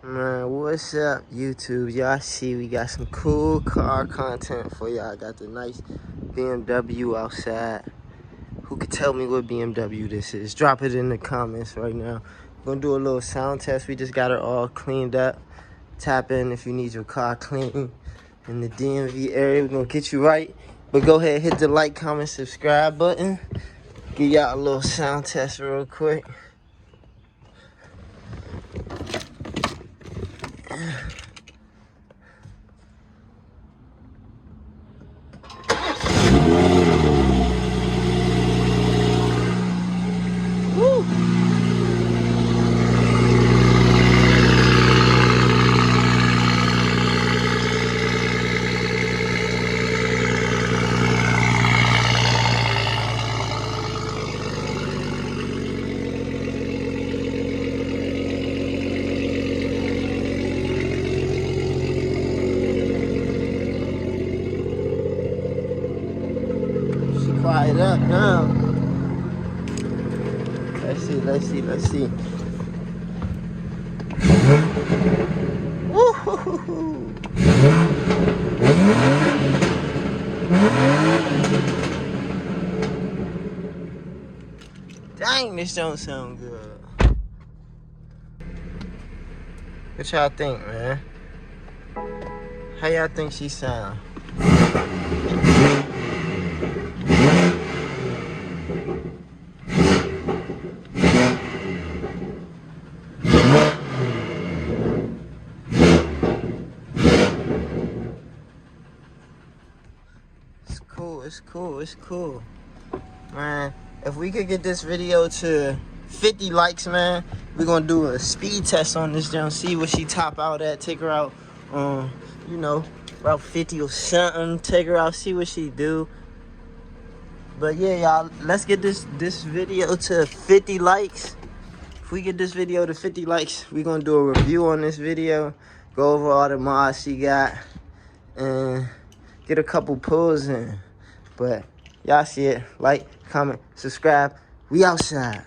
Man, what's up, YouTube? Y'all see we got some cool car content for y'all. Got the nice BMW outside. Who could tell me what BMW this is? Drop it in the comments right now. We're gonna do a little sound test. We just got it all cleaned up. Tap in if you need your car clean in the DMV area. We're gonna get you right. But go ahead, hit the like, comment, subscribe button. Give y'all a little sound test real quick. Woo! She quiet up now. Let's see. Woo-hoo-hoo-hoo. Dang, this don't sound good. What y'all think, man? How y'all think she sound? It's cool. Man, if we could get this video to 50 likes, man, we're gonna do a speed test on this jump, see what she top out at, take her out, you know, about 50 or something, take her out, see what she do. But yeah, y'all, let's get this video to 50 likes. If we get this video to 50 likes, we're gonna do a review on this video, go over all the mods she got, and get a couple pulls in. But y'all see it. Like, comment, subscribe. We outside.